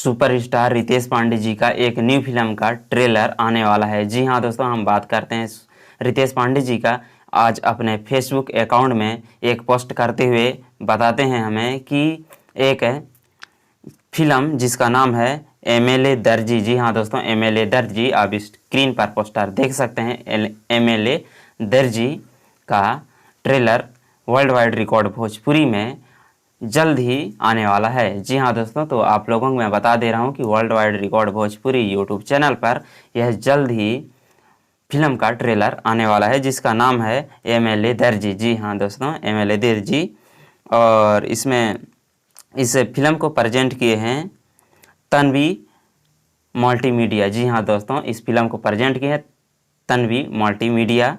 Superstar Ritesh Pandey ji का एक new film का ट्रेलर आने वाला है। जी हाँ दोस्तों, हम बात करते हैं रितेश पांडे जी का। आज अपने फेसबुक अकाउंट में एक पोस्ट करते हुए बताते हैं हमें कि एक फिल्म जिसका नाम है एमएलए दर्जी। जी हाँ दोस्तों, एमएलए दर्जी, आप स्क्रीन पर पोस्टर देख सकते हैं। एमएलए दर्जी का trailer world wide record Bhojpuri में जल्द ही आने वाला है। जी हाँ दोस्तों, तो आप लोगों को मैं बता दे रहा हूँ कि world wide record Bhojpuri YouTube channel पर यह जल्द ही फिल्म का ट्रेलर आने वाला है जिसका नाम है एमएलए दर्जी। जी हाँ दोस्तों, एमएलए दर्जी। और इसमें इस फिल्म को प्रेजेंट किए हैं तन्वी मल्टीमीडिया। जी हाँ दोस्तों, इस फिल्म को प्रेजेंट किए हैं तन्वी मल्टीमीडिया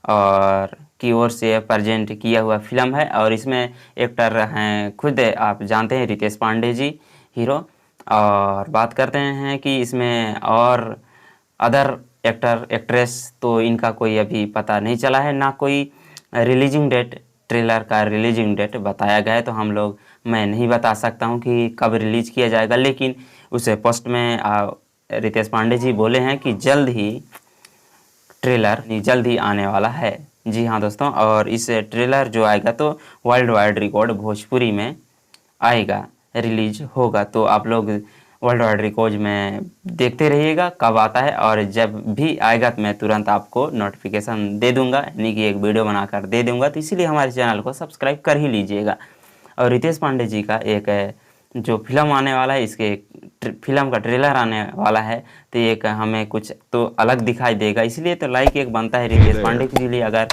और की ओर से प्रेजेंट किया हुआ फिल्म है। और इसमें एक्टर हैं खुद आप जानते हैं रितेश पांडे जी हीरो। और बात करते हैं कि इसमें और अदर एक्टर एक्ट्रेस तो इनका कोई अभी पता नहीं चला है, ना कोई रिलीजिंग डेट, ट्रेलर का रिलीजिंग डेट बताया गया है। तो मैं नहीं बता सकता हूं कि कब रिलीज़ किया जाएगा, लेकिन उसे पोस्ट में रितेश पांडे जी बोले हैं कि जल्द ही ट्रेलर जल्द ही आने वाला है। जी हाँ दोस्तों, और इस ट्रेलर जो आएगा तो वर्ल्ड वाइड रिकॉर्ड भोजपुरी में आएगा, रिलीज होगा। तो आप लोग वर्ल्ड वाइड रिकॉर्ड में देखते रहिएगा कब आता है, और जब भी आएगा तो मैं तुरंत आपको नोटिफिकेशन दे दूंगा, यानी कि एक वीडियो बनाकर दे दूंगा। तो इसीलिए हमारे चैनल को सब्सक्राइब कर ही लीजिएगा। और रितेश पांडे जी का एक जो फिल्म आने वाला है, इसके फिल्म का ट्रेलर आने वाला है, तो एक हमें कुछ तो अलग दिखाई देगा। इसलिए तो लाइक एक बनता है रितेश पांडे के लिए। अगर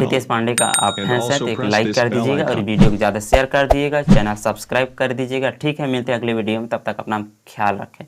रितेश पांडे का आप फैंस हैं तो एक लाइक कर दीजिएगा और वीडियो को ज़्यादा शेयर कर दीजिएगा, चैनल सब्सक्राइब कर दीजिएगा। ठीक है, मिलते हैं अगले वीडियो में, तब तक अपना ख्याल रखें।